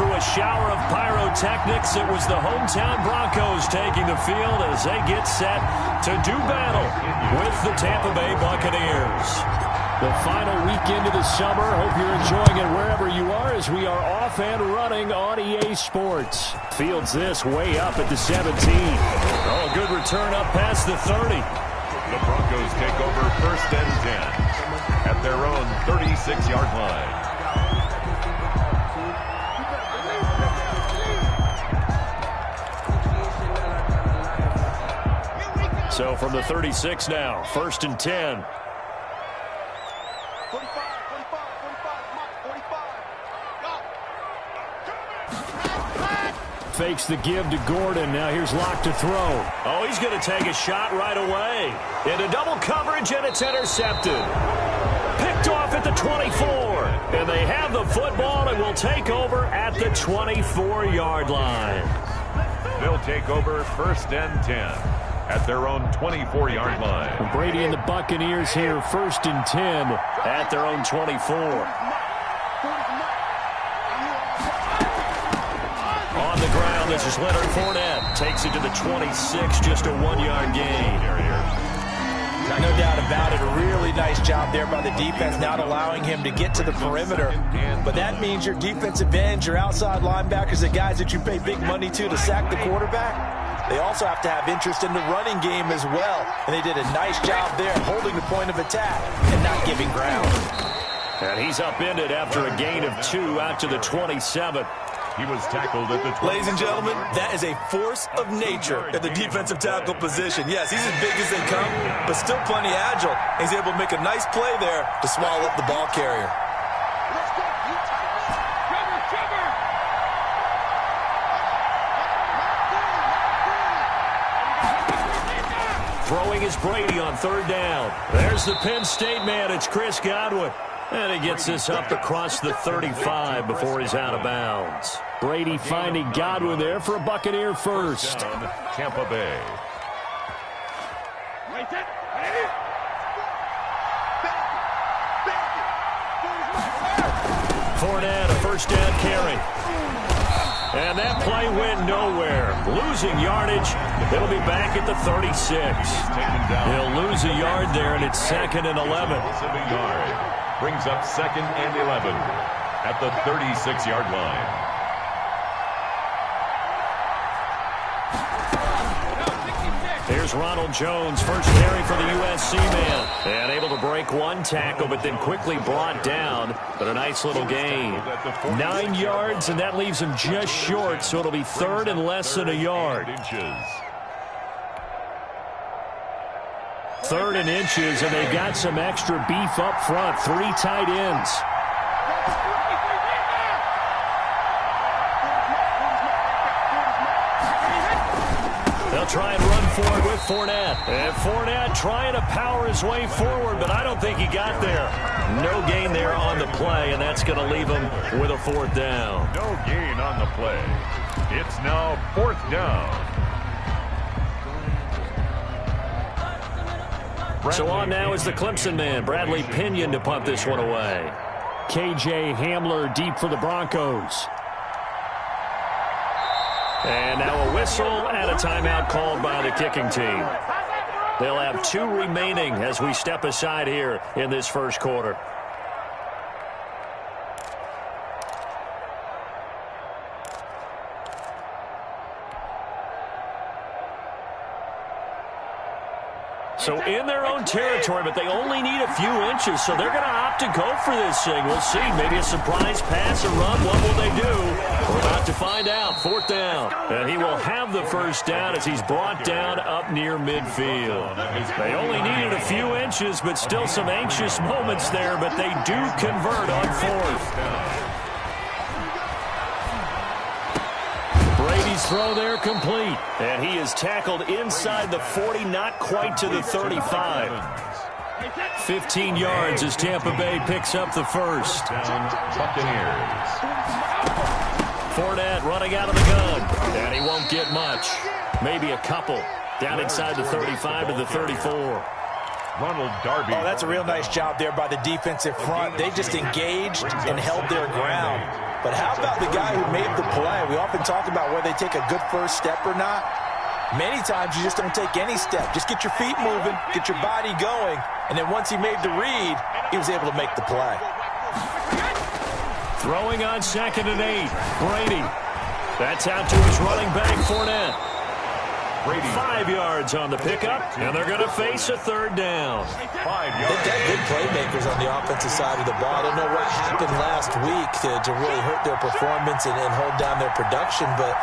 through a shower of pyrotechnics, it was the hometown Broncos taking the field as they get set to do battle with the Tampa Bay Buccaneers. The final weekend of the summer. Hope you're enjoying it wherever you are as we are off and running on EA Sports. Fields this way up at the 17. Oh, a good return up past the 30. The Broncos take over 1st and 10 at their own 36-yard line. So from the 36 now, 1st and 10. Fakes the give to Gordon. Now here's Locke to throw. Oh, he's going to take a shot right away. Into double coverage, and it's intercepted. Picked off at the 24. And they have the football and will take over at the 24-yard line. They'll take over 1st and 10 at their own 24-yard line. Brady and the Buccaneers here, 1st and 10 at their own 24. On the ground, this is Leonard Fournette. Takes it to the 26, just a 1-yard gain. No doubt about it. A really nice job there by the defense, not allowing him to get to the perimeter. But that means your defensive ends, your outside linebackers, the guys that you pay big money to sack the quarterback, they also have to have interest in the running game as well. And they did a nice job there holding the point of attack and not giving ground. And he's upended after a gain of 2 out to the 27. He was tackled at the 20. Ladies and gentlemen, that is a force of nature at the defensive tackle position. Yes, he's as big as they come, but still plenty agile. He's able to make a nice play there to swallow up the ball carrier. Throwing is Brady on 3rd down. There's the Penn State man. It's Chris Godwin. And he gets this up across the 35 before he's out of bounds. Brady finding Godwin there for a Buccaneer first. Tampa Bay. Fournette, a 1st down carry. And that play went nowhere. Losing yardage. It'll be back at the 36. He'll lose a yard there, and it's 2nd and 11. Brings up 2nd and 11 at the 36-yard line. Here's Ronald Jones, first carry for the USC man. And able to break one tackle, but then quickly brought down. But a nice little gain. 9 yards, and that leaves him just short, so it'll be 3rd and less than a yard. 3rd and inches, and they've got some extra beef up front. 3 tight ends. They'll try and run forward with Fournette. And Fournette trying to power his way forward, but I don't think he got there. No gain there on the play, and that's going to leave him with a 4th down. No gain on the play. It's now 4th down. So on now is the Clemson man, Bradley Pinion, to punt this one away. KJ Hamler deep for the Broncos. And now a whistle and a timeout called by the kicking team. They'll have 2 remaining as we step aside here in this first quarter. So in their own territory, but they only need a few inches, so they're going to opt to go for this thing. We'll see. Maybe a surprise pass, a run. What will they do? We're about to find out. 4th down. And he will have the 1st down as he's brought down up near midfield. They only needed a few inches, but still some anxious moments there, but they do convert on 4th. Brady's throw there complete. And he is tackled inside the 40, not quite to the 35. 15 yards as Tampa Bay picks up the 1st. Buccaneers. Fournette running out of the gun. And he won't get much. Maybe a couple. Down inside the 35 to the 34. Ronald Darby. Oh, that's a real nice job there by the defensive front. They just engaged and held their ground. But how about the guy who made the play? We often talk about whether they take a good first step or not. Many times you just don't take any step. Just get your feet moving, get your body going, and then once he made the read, he was able to make the play. Throwing on 2nd and 8. Brady. That's out to his running back, Fournette. 5 yards on the pickup, and they're going to face a 3rd down. 5 yards. They've got good playmakers on the offensive side of the ball. I don't know what happened last week to really hurt their performance and hold down their production, but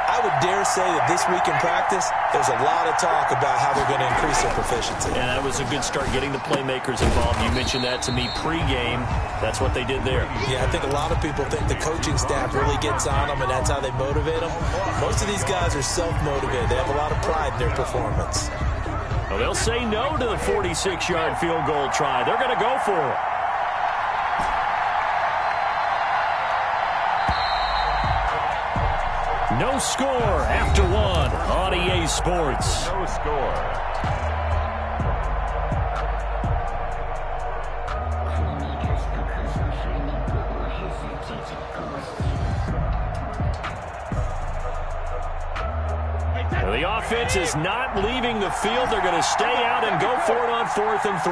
I would dare say that this week in practice, there's a lot of talk about how they're going to increase their proficiency. And that was a good start, getting the playmakers involved. You mentioned that to me pregame. That's what they did there. Yeah, I think a lot of people think the coaching staff really gets on them, and that's how they motivate them. Most of these guys are self-motivated. They have a lot of pride in their performance. Well, they'll say no to the 46-yard field goal try. They're going to go for it. No score after 1 on EA Sports. No score. Well, the offense is not leaving the field. They're going to stay out and go for it on 4th and 3.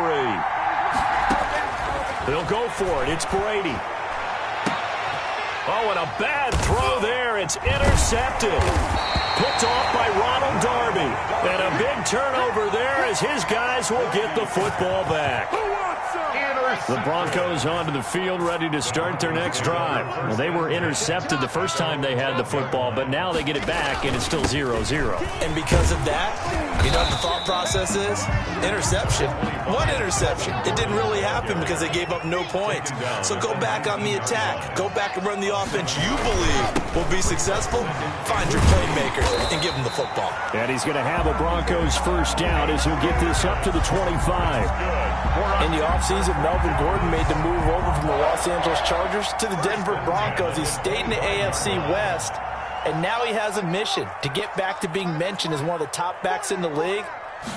They'll go for it. It's Brady. Oh, and a bad throw there. It's intercepted. Picked off by Ronald Darby. And a big turnover there as his guys will get the football back. The Broncos onto the field, ready to start their next drive. Well, they were intercepted the first time they had the football, but now they get it back, and it's still 0-0. And because of that, you know what the thought process is? Interception. One interception. It didn't really happen because they gave up no points. So go back on the attack. Go back and run the offense you believe will be successful. Find your playmakers and give them the football. And he's going to have a Broncos first down as he'll get this up to the 25. In the offseason, Melvin Gordon made the move over from the Los Angeles Chargers to the Denver Broncos. He stayed in the AFC West, and now he has a mission to get back to being mentioned as one of the top backs in the league.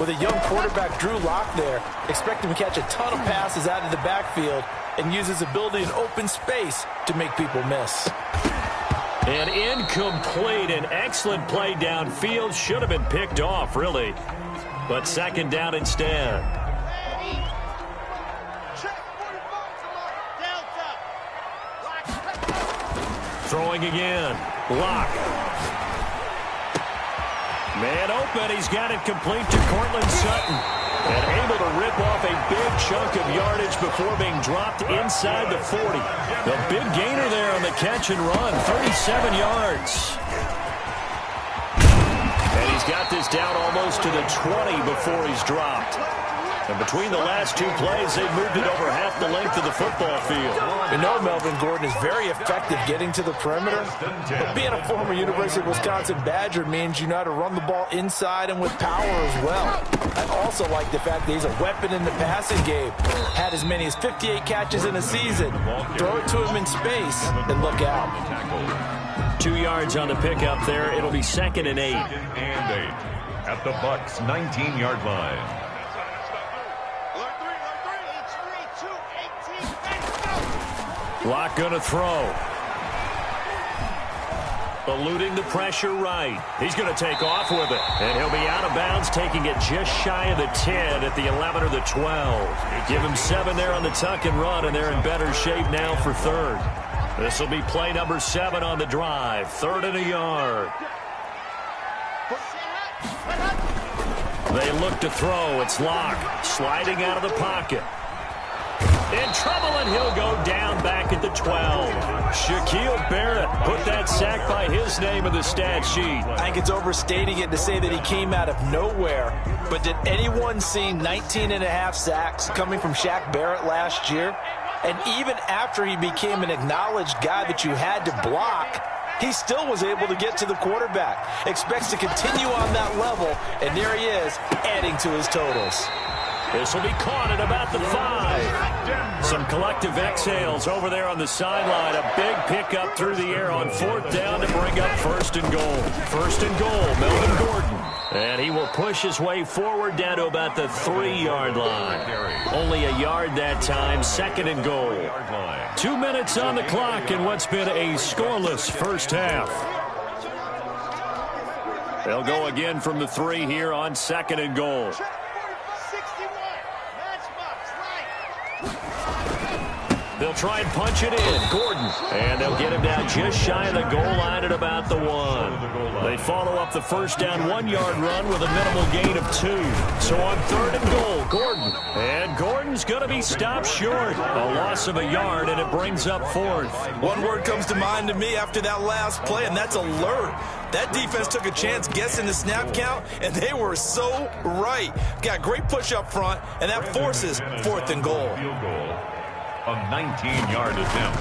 With a young quarterback, Drew Lock, there, expect him to catch a ton of passes out of the backfield and use his ability in open space to make people miss. And incomplete. An excellent play downfield. Should have been picked off, really. But 2nd down instead. Throwing again. Lock. Man open. He's got it complete to Cortland Sutton. And able to rip off a big chunk of yardage before being dropped inside the 40. The big gainer there on the catch and run. 37 yards. And he's got this down almost to the 20 before he's dropped. And between the last 2 plays, they've moved it over half the length of the football field. You know Melvin Gordon is very effective getting to the perimeter. But being a former University of Wisconsin Badger means you know how to run the ball inside and with power as well. I also like the fact that he's a weapon in the passing game. Had as many as 58 catches in a season. Throw it to him in space and look out. 2 yards on the pickup there. It'll be 2nd and 8. 2nd and 8 at the Bucs' 19-yard line. Lock going to throw. Eluding the pressure right. He's going to take off with it. And he'll be out of bounds, taking it just shy of the 10 at the 11 or the 12. Give him 7 there on the tuck and run, and they're in better shape now for 3rd. This will be play number 7 on the drive. 3rd and a yard. They look to throw. It's Lock sliding out of the pocket. In trouble, and he'll go down back at the 12. Shaquille Barrett put that sack by his name in the stat sheet. I think it's overstating it to say that he came out of nowhere. But did anyone see 19.5 sacks coming from Shaq Barrett last year? And even after he became an acknowledged guy that you had to block, he still was able to get to the quarterback. Expects to continue on that level, and there he is, adding to his totals. This will be caught at about the 5. Some collective exhales over there on the sideline. A big pickup through the air on 4th down to bring up 1st and goal. 1st and goal, Melvin Gordon. And he will push his way forward down to about the 3-yard line. Only a yard that time, 2nd and goal. 2 minutes on the clock in what's been a scoreless first half. They'll go again from the 3 here on 2nd and goal. They'll try and punch it in. Gordon. And they'll get him down just shy of the goal line at about the 1. They follow up the first down 1-yard run with a minimal gain of 2. So on 3rd and goal, Gordon. And Gordon's going to be stopped short. A loss of a yard, and it brings up 4th. One word comes to mind to me after that last play, and that's alert. That defense took a chance guessing the snap count, and they were so right. Got great push up front, and that forces 4th and goal. A 19-yard attempt.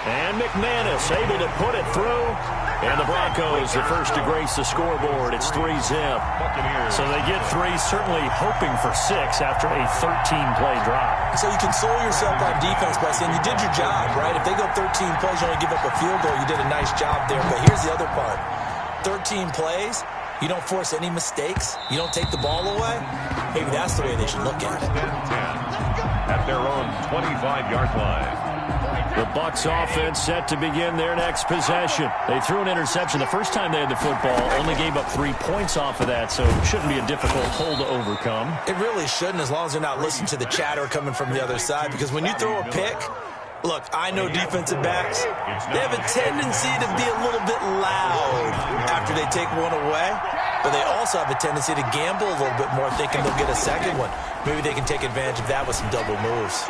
And McManus able to put it through. And the Broncos the first to grace the scoreboard. It's 3-zip. So they get 3, certainly hoping for 6 after a 13-play drive. So you console yourself on defense by saying you did your job, right? If they go 13 plays, you only give up a field goal, you did a nice job there. But here's the other part. 13 plays, you don't force any mistakes, you don't take the ball away. Maybe that's the way they should look at it. At their own 25-yard line. The Bucs offense set to begin their next possession. They threw an interception the first time they had the football, only gave up 3 points off of that, so it shouldn't be a difficult hole to overcome. It really shouldn't, as long as they're not listening to the chatter coming from the other side, because when you throw a pick, look, I know defensive backs, they have a tendency to be a little bit loud after they take one away, but they also have a tendency to gamble a little bit more, thinking they'll get a second one. Maybe they can take advantage of that with some double moves.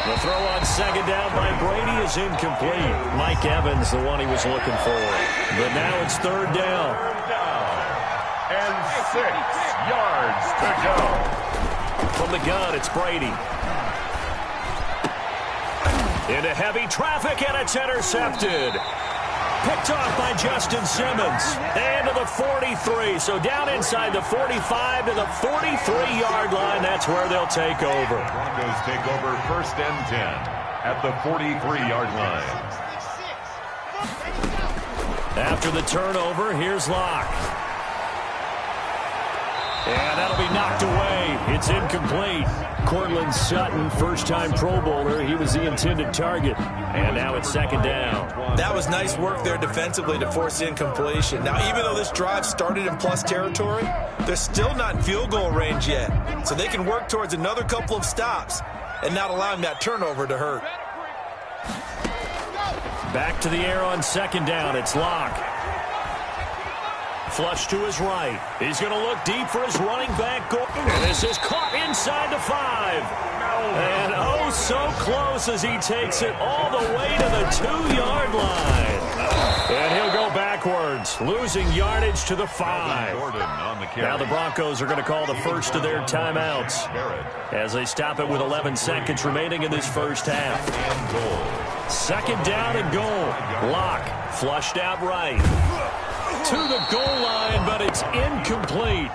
The throw on 2nd down by Brady is incomplete. Mike Evans, the one he was looking for. But now it's 3rd down. And 6 yards to go. From the gun, it's Brady. Into heavy traffic, and it's intercepted. Picked off by Justin Simmons. And to the 43. So down inside the 45 to the 43-yard line. That's where they'll take over. Broncos take over 1st and 10 at the 43-yard line. After the turnover, here's Locke. And that'll be knocked away. It's incomplete. Cortland Sutton, first-time Pro Bowler. He was the intended target. And now it's 2nd down. That was nice work there defensively to force incompletion. Now, even though this drive started in plus territory, they're still not in field goal range yet. So they can work towards another couple of stops and not allowing that turnover to hurt. Back to the air on 2nd down. It's Locke. Flush to his right. He's going to look deep for his running back. And this is caught inside the 5. And oh, so close as he takes it all the way to the 2-yard line. And he'll go backwards, losing yardage to the 5. Now the Broncos are going to call the first of their timeouts as they stop it with 11 seconds remaining in this first half. 2nd down and goal. Locke flushed out right. To the goal line, but it's incomplete.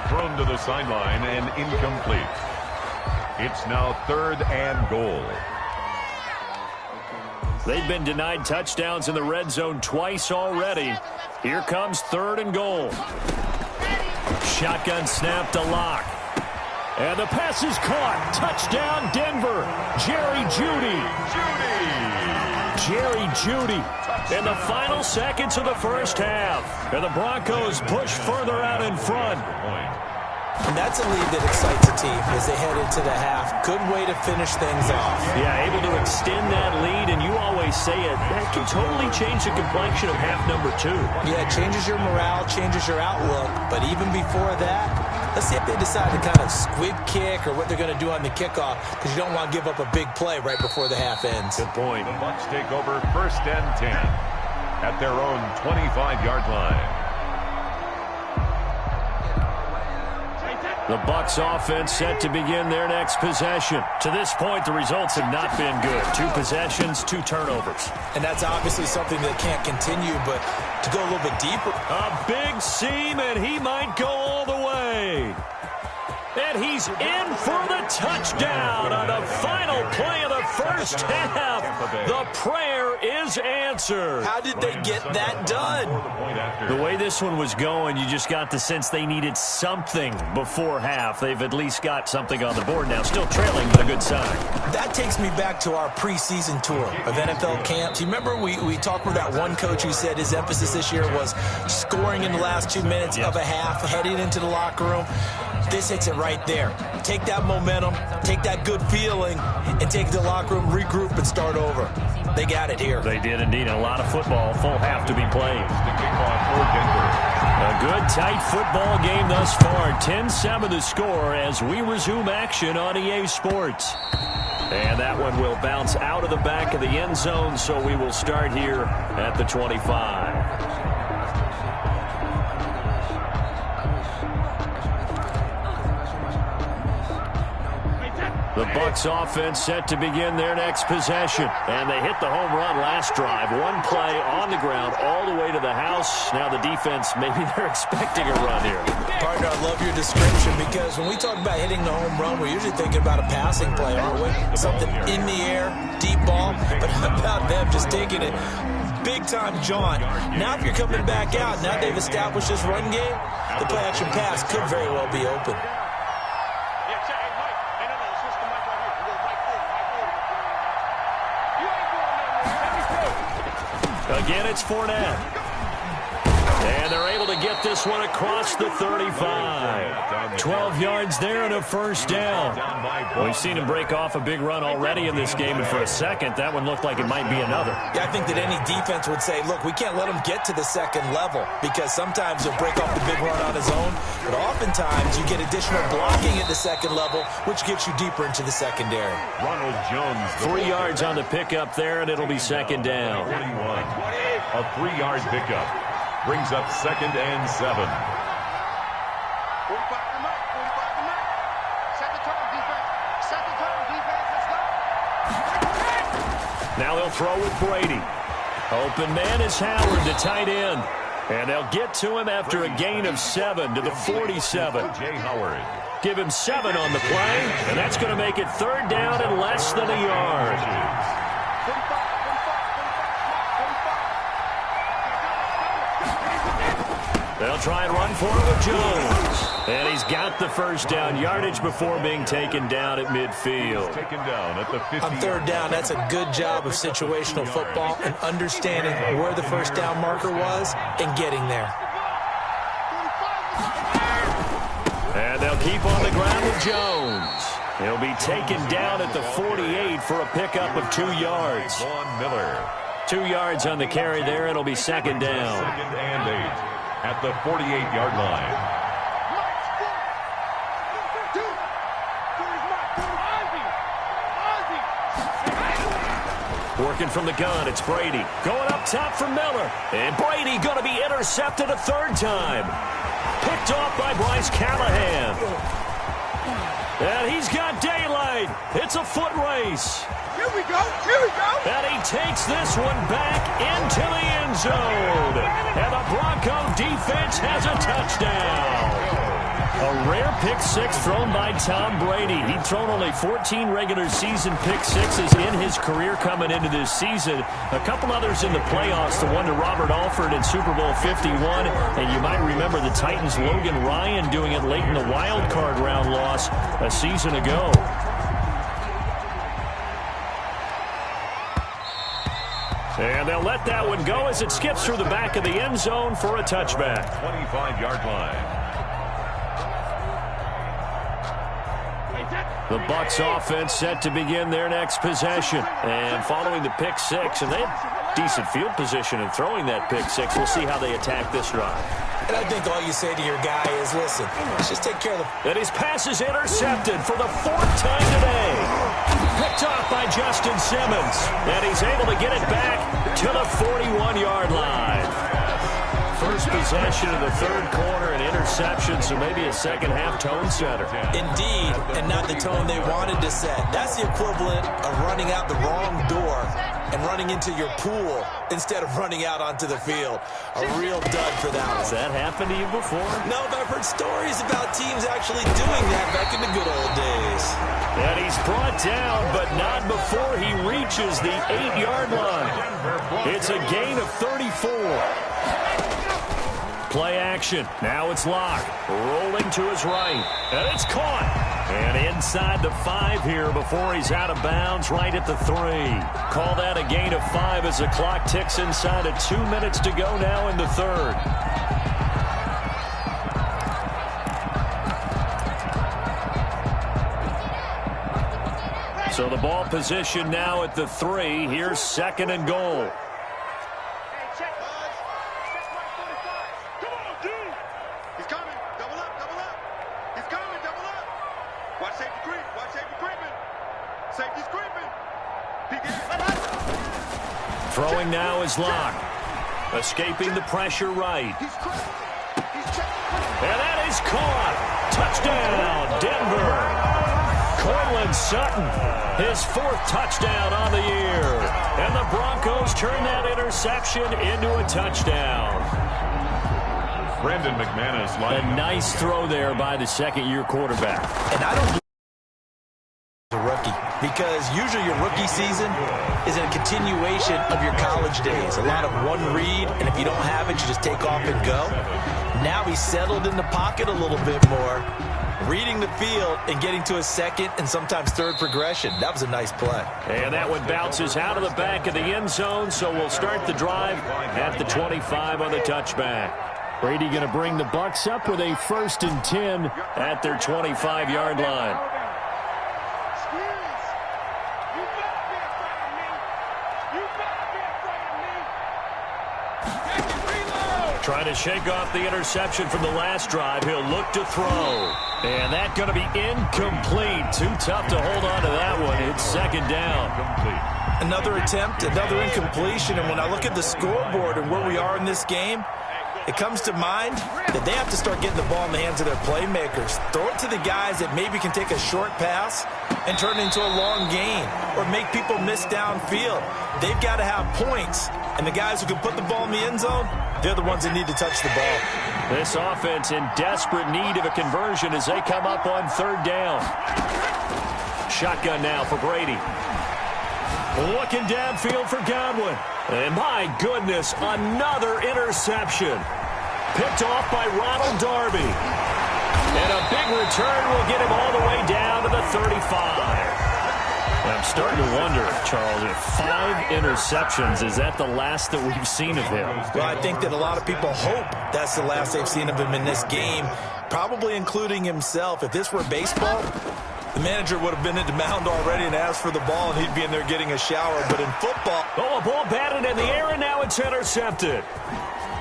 Thrown to the sideline and incomplete. It's now 3rd and goal. They've been denied touchdowns in the red zone twice already. Here comes 3rd and goal. Shotgun snap to Locke. And the pass is caught. Touchdown, Denver. Jerry Jeudy. Jerry Jeudy. In the final seconds of the first half. And the Broncos push further out in front. And that's a lead that excites a team as they head into the half. Good way to finish things off. Yeah, able to extend that lead, and you always say it, that can totally change the complexion of half number 2. Yeah, it changes your morale, changes your outlook. But even before that, let's see if they decide to kind of squib kick or what they're going to do on the kickoff, because you don't want to give up a big play right before the half ends. Good point. The Bucs take over 1st and 10 at their own 25-yard line. The Bucs offense set to begin their next possession. To this point, the results have not been good. 2 possessions, 2 turnovers. And that's obviously something that can't continue, but to go a little bit deeper. A big seam, and he might go all the way. And he's in for the touchdown on the final play of the first half. The prayer is answered. How did they get that done? The way this one was going, you just got the sense they needed something before half. They've at least got something on the board now. Still trailing, but a good sign. That takes me back to our preseason tour of NFL camps. You remember we talked with that one coach who said his emphasis this year was scoring in the last 2 minutes of a half, heading into the locker room. This hits it right there. Take that momentum, take that good feeling, and take it to the locker room, regroup, and start over. They got it here. They did indeed. A lot of football, full half to be played. A good, tight football game thus far. 10-7 the score as we resume action on EA Sports. And that one will bounce out of the back of the end zone, so we will start here at the 25. The Bucs offense set to begin their next possession. And they hit the home run last drive. One play on the ground all the way to the house. Now the defense, maybe they're expecting a run here. Partner, I love your description because when we talk about hitting the home run, we're usually thinking about a passing play, aren't we? Something in the air, deep ball. But how about them just taking it big-time jaunt? Now if you're coming back out, now they've established this run game, the play-action pass could very well be open. Again, it's Fournette. And they're able to get this one across the 35. 12 yards there and a first down. We've seen him break off a big run already in this game, and for a second, that one looked like it might be another. Yeah, I think that any defense would say, look, we can't let him get to the second level because sometimes he'll break off the big run on his own, but oftentimes you get additional blocking at the second level, which gets you deeper into the secondary. Ronald Jones. 3 yards on the pickup there, and it'll be second down. 41. A 3-yard pickup. Brings up 2nd and 7. Now they'll throw with Brady. Open man is Howard, the tight end. And they'll get to him after a gain of 7 to the 47. Jay Howard. Give him 7 on the play, and that's going to make it third down and less than a yard. They'll try and run for it with Jones. And he's got the first down yardage before being taken down at midfield. Taken down at the 50. On third down, that's a good job of situational football and understanding where the first down marker was and getting there. And they'll keep on the ground with Jones. He'll be taken down at the 48 for a pickup of 2 yards. Vaughn Miller. 2 yards on the carry there. It'll be second down. 2nd and 8. At the 48-yard line. Working from the gun, it's Brady. Going up top for Miller. And Brady going to be intercepted a third time. Picked off by Bryce Callahan. And he's got daylight. It's a foot race. Here we go. Here we go. And he takes this one back into the end zone. And the Bronco defense has a touchdown. A rare pick six thrown by Tom Brady. He'd thrown only 14 regular season pick sixes in his career coming into this season. A couple others in the playoffs, the one to Robert Alford in Super Bowl 51. And you might remember the Titans' Logan Ryan doing it late in the wild card round loss a season ago. And they'll let that one go as it skips through the back of the end zone for a touchback. 25-yard line. The Bucs offense set to begin their next possession. And following the pick six, and they have decent field position in throwing that pick six. We'll see how they attack this drive. And I think all you say to your guy is, listen, let's just take care of the... And his pass is intercepted for the 4th time today. Picked off by Justin Simmons. And he's able to get it back to the 41-yard line. First possession of the third quarter, an interception, so maybe a second-half tone setter. Indeed, and not the tone they wanted to set. That's the equivalent of running out the wrong door and running into your pool instead of running out onto the field. A real dud for that one. Has that happened to you before? No, but I've heard stories about teams actually doing that back in the good old days. And he's brought down, but not before he reaches the 8-yard line. It's a gain of 34. Play action. Now it's Locke. Rolling to his right. And it's caught. And inside the 5 here before he's out of bounds right at the 3. Call that a gain of 5 as the clock ticks inside of 2 minutes to go now in the 3rd. So the ball position now at the 3. Here's 2nd and goal. Throwing now is Locke. Escaping the pressure right. And that is caught. Touchdown, Denver. Cortland Sutton, his 4th touchdown on the year. And the Broncos turn that interception into a touchdown. Brandon McManus. A nice throw there by the 2nd-year quarterback. And I don't a rookie, because usually your rookie season is a continuation of your college days. A lot of one read, and if you don't have it, you just take off and go. Now he's settled in the pocket a little bit more, reading the field and getting to a 2nd and sometimes 3rd progression. That was a nice play. And that one bounces out of the back of the end zone, so we'll start the drive at the 25 on the touchback. Brady going to bring the Bucs up with a 1st and 10 at their 25-yard line. Trying to shake off the interception from the last drive. He'll look to throw. And that's going to be incomplete. Too tough to hold on to that one. It's 2nd down. Another attempt, another incompletion. And when I look at the scoreboard and where we are in this game, it comes to mind that they have to start getting the ball in the hands of their playmakers. Throw it to the guys that maybe can take a short pass and turn it into a long gain or make people miss downfield. They've got to have points. And the guys who can put the ball in the end zone, they're the ones that need to touch the ball. This offense in desperate need of a conversion as they come up on 3rd down. Shotgun now for Brady. Looking downfield for Godwin. And my goodness, another interception. Picked off by Ronald Darby. And a big return will get him all the way down to the 35. I'm starting to wonder, Charles, if 5 interceptions, is that the last that we've seen of him? Well, I think that a lot of people hope that's the last they've seen of him in this game, probably including himself. If this were baseball, the manager would have been at the mound already and asked for the ball, and he'd be in there getting a shower. But in football... Oh, a ball batted in the air, and now it's intercepted.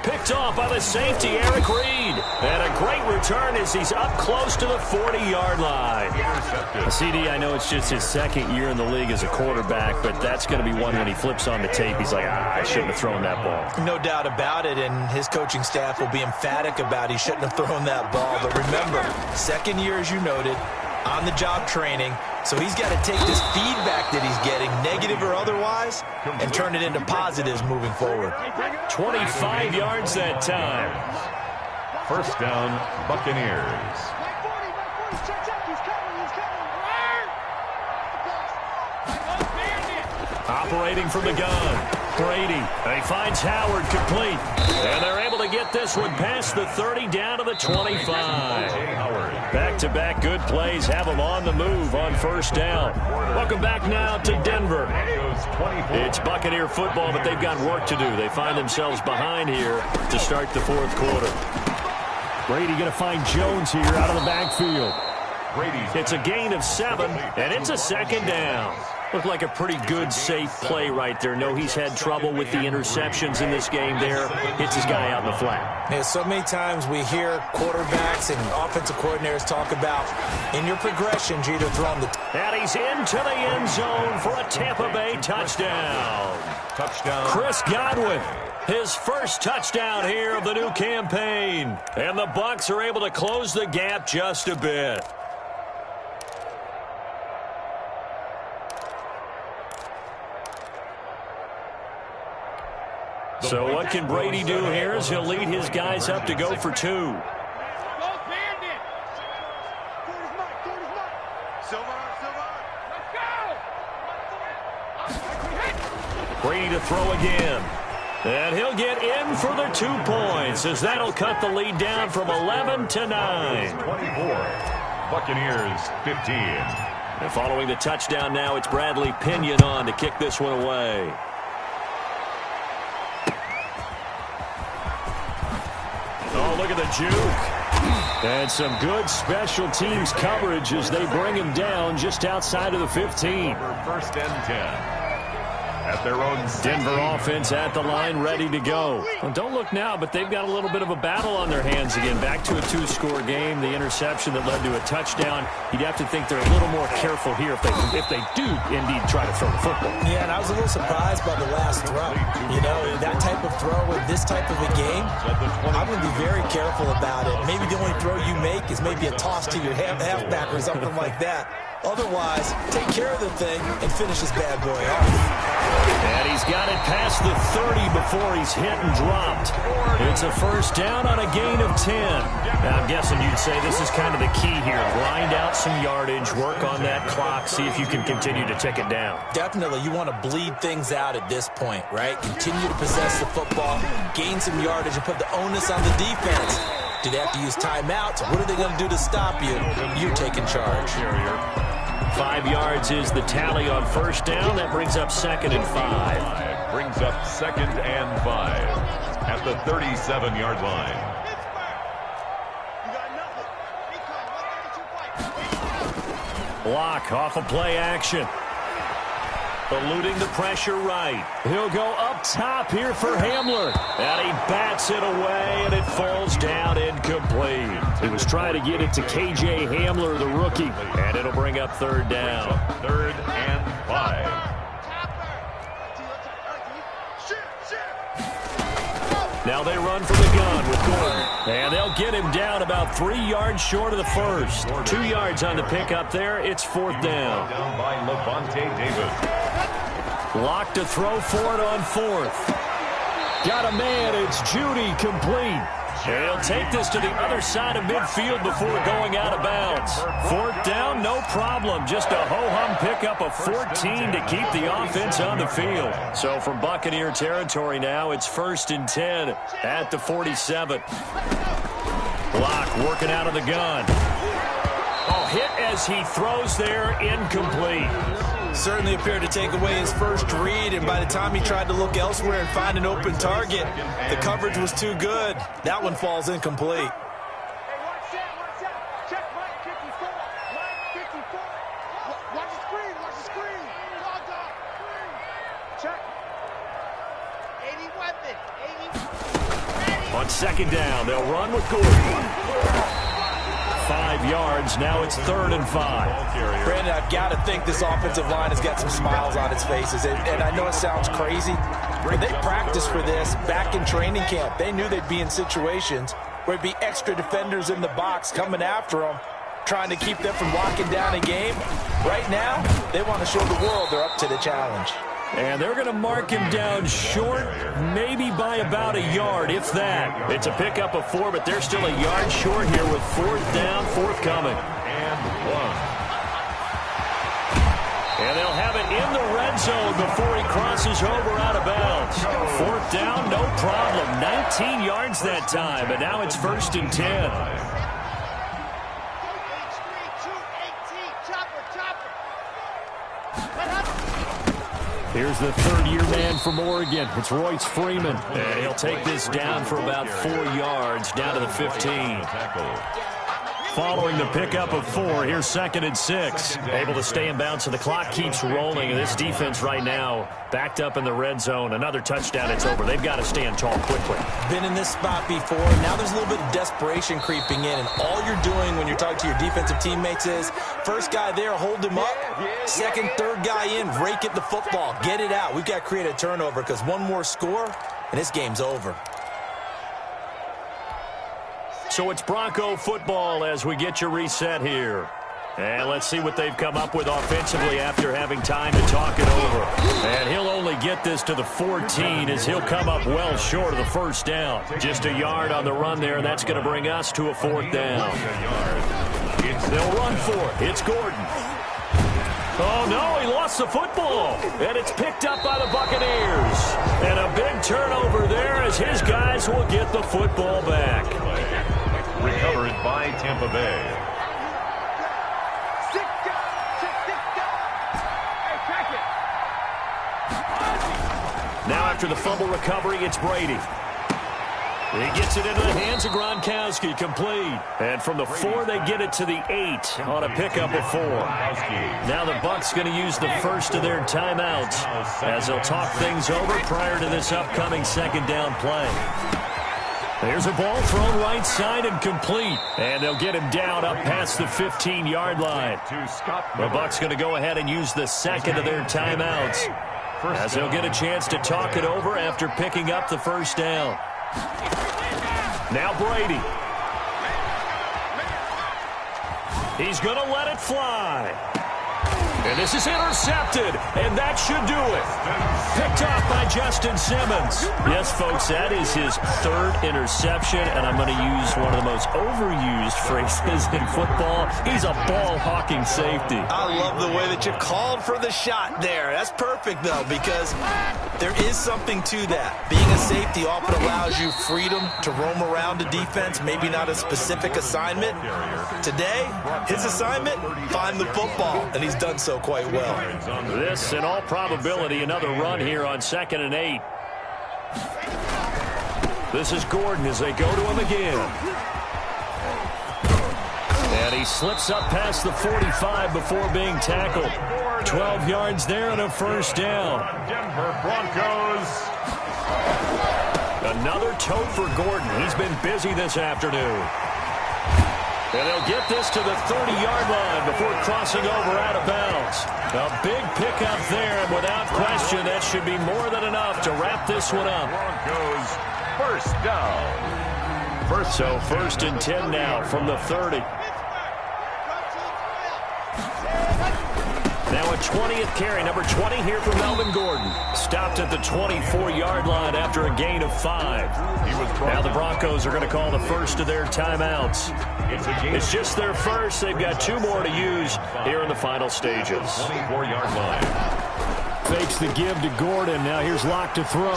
Picked off by the safety, Eric Reed. And a great return as he's up close to the 40-yard line. CD, I know it's just his 2nd year in the league as a quarterback, but that's going to be one when he flips on the tape. He's like, I shouldn't have thrown that ball. No doubt about it, and his coaching staff will be emphatic about he shouldn't have thrown that ball. But remember, 2nd year, as you noted, on-the-job training, so he's got to take this feedback that he's getting, negative or otherwise, and turn it into positives moving forward. 25 yards that time. 1st down, Buccaneers. Operating from the gun. Brady. He finds Howard complete. And they're able to get this one past the 30 down to the 25. Back-to-back good plays have them on the move on 1st down. Welcome back now to Denver. It's Buccaneer football, but they've got work to do. They find themselves behind here to start the 4th quarter. Brady going to find Jones here out of the backfield. It's a gain of 7, and it's a 2nd down. Looked like a pretty good, safe play right there. No, he's had trouble with the interceptions in this game there. Hits his guy out in the flat. Yeah, so many times we hear quarterbacks and offensive coordinators talk about in your progressions, you're either throwing the... And he's into the end zone for a Tampa Bay touchdown. Chris Godwin, his 1st touchdown here of the new campaign. And the Bucs are able to close the gap just a bit. So what can Brady do here as he'll lead his guys up to go for 2. Brady to throw again. And he'll get in for the 2 points as that'll cut the lead down from 11 to 9. 24. Buccaneers 15. And following the touchdown now, it's Bradley Pinion on to kick this one away. Oh, look at the juke. And some good special teams coverage as they bring him down just outside of the 15. First and 10. At their own Denver offense at the line, ready to go. Well, don't look now, but they've got a little bit of a battle on their hands again. Back to a 2-score game. The interception that led to a touchdown. You'd have to think they're a little more careful here if they do indeed try to throw the football. Yeah, and I was a little surprised by the last throw. You know, that type of throw in this type of a game, I'm going to be very careful about it. Maybe the only throw you make is maybe a toss to your halfback or something like that. Otherwise, take care of the thing and finish this bad boy off. And he's got it past the 30 before he's hit and dropped. It's a first down on a gain of 10. Now, I'm guessing you'd say this is kind of the key here. Grind out some yardage, work on that clock, see if you can continue to tick it down. Definitely, you want to bleed things out at this point, right? Continue to possess the football, gain some yardage, and put the onus on the defense. Do they have to use timeouts? What are they going to do to stop you? You're taking charge. 5 yards is the tally on first down. That brings up 2nd and 5. Brings up 2nd and 5 at the 37-yard line. Block off of play action. Eluding the pressure right. He'll go up top here for Hamler. And he bats it away, and it falls down incomplete. He was trying to get it to K.J. Hamler, the rookie. And it'll bring up 3rd down. 3rd and 5. Now they run from the gun with Gordon. And they'll get him down about 3 yards short of the first. 2 yards on the pickup there. It's 4th down. Down by Levante Davis. Lock to throw for it on 4th. Got a man. It's Judy complete. And he'll take this to the other side of midfield before going out of bounds. 4th down, no problem. Just a ho-hum pickup of 14 to keep the offense on the field. So from Buccaneer territory now, it's 1st and 10 at the 47. Block working out of the gun. Oh, hit as he throws there, incomplete. Certainly appeared to take away his first read, and by the time he tried to look elsewhere and find an open target, the coverage was too good. That one falls incomplete. On 2nd down, they'll run with Gordon. 5 yards. Now it's 3rd and 5. Brandon, I've got to think this offensive line has got some smiles on its faces. And I know it sounds crazy, but they practiced for this back in training camp. They knew they'd be in situations where it'd be extra defenders in the box coming after them, trying to keep them from locking down a game. Right now, they want to show the world they're up to the challenge. And they're going to mark him down short, maybe by about a yard, if that. It's a pickup of 4, but they're still a yard short here with 4th down, forthcoming. And 1. And they'll have it in the red zone before he crosses over out of bounds. 4th down, no problem. 19 yards that time, but now it's 1st and 10. Here's the 3rd-year man from Oregon. It's Royce Freeman. And he'll take this down for about 4 yards, down to the 15. Following the pickup of 4, here's 2nd and 6. Able to stay in bounds, so the clock keeps rolling. And this defense right now backed up in the red zone. Another touchdown, it's over. They've got to stand tall quickly. Been in this spot before. Now there's a little bit of desperation creeping in. And all you're doing when you're talking to your defensive teammates is, first guy there, hold him up. Second, third guy in, rake at the football. Get it out. We've got to create a turnover because one more score, and this game's over. So it's Bronco football as we get you reset here. And let's see what they've come up with offensively after having time to talk it over. And he'll only get this to the 14 as he'll come up well short of the first down. Just a yard on the run there, and that's going to bring us to a 4th down. They'll run for it. It's Gordon. Oh, no, he lost the football. And it's picked up by the Buccaneers. And a big turnover there as his guys will get the football back. Recovered by Tampa Bay. Now after the fumble recovery, it's Brady. He gets it into the hands of Gronkowski, complete. And from the 4, they get it to the 8 on a pickup of 4. Now the Bucs going to use the first of their timeouts as they'll talk things over prior to this upcoming 2nd down play. There's a ball thrown right side and complete. And they'll get him down up past the 15-yard line. The Bucs going to go ahead and use the 2nd of their timeouts as they'll get a chance to talk it over after picking up the first down. Now Brady. He's going to let it fly. And this is intercepted, and that should do it. Picked off by Justin Simmons. Yes, folks, that is his 3rd interception, and I'm going to use one of the most overused phrases in football. He's a ball-hawking safety. I love the way that you called for the shot there. That's perfect, though, because there is something to that. Being a safety often allows you freedom to roam around a defense, maybe not a specific assignment. Today, his assignment, find the football, and he's done so quite well. This, in all probability, another run here on 2nd and 8. This is Gordon as they go to him again. And he slips up past the 45 before being tackled. 12 yards there and a first down. Denver Broncos. Another tote for Gordon. He's been busy this afternoon. And they'll get this to the 30-yard line before crossing over out of bounds. A big pickup there, and without question, that should be more than enough to wrap this one up. Broncos first down. So first and 10 now from the 30. Now a 20th carry, number 20 here for Melvin Gordon. Stopped at the 24-yard line after a gain of 5. Now the Broncos are going to call the first of their timeouts. It's just their first. They've got 2 more to use here in the final stages. 24-yard line. Fakes the give to Gordon. Now here's Locke to throw.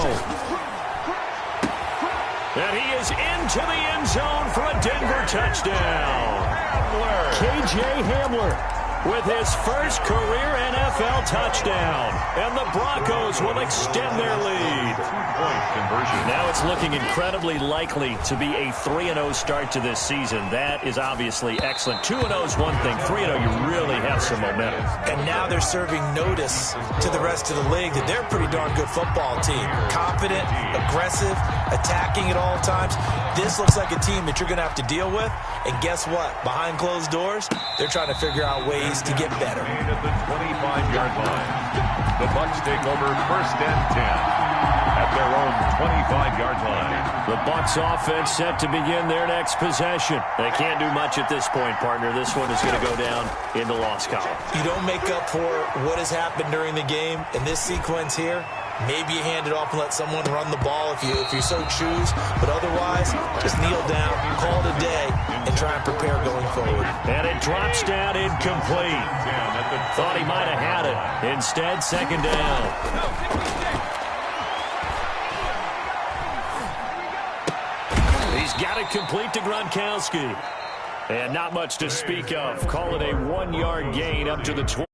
And he is into the end zone for a Denver touchdown. K.J. Hamler with his first career NFL touchdown. And the Broncos will extend their lead. Two-point conversion. Now it's looking incredibly likely to be a 3-0 start to this season. That is obviously excellent. 2-0 is one thing. 3-0, you really have some momentum. And now they're serving notice to the rest of the league that they're a pretty darn good football team. Confident, aggressive, attacking at all times. This looks like a team that you're going to have to deal with. And guess what? Behind closed doors, they're trying to figure out ways to get better. At the 25-yard line, the Bucs take over first and 10 at their own 25-yard line. The Bucs offense set to begin their next possession. They can't do much at this point, partner. This one is going to go down in the loss column. You don't make up for what has happened during the game. In this sequence here, maybe you hand it off and let someone run the ball if you so choose. But otherwise, just kneel down, call it a day, and try and prepare going forward. And it drops down incomplete. Thought he might have had it. Instead, second down. He's got it complete to Gronkowski. And not much to speak of. Call it a 1-yard gain up to the 20.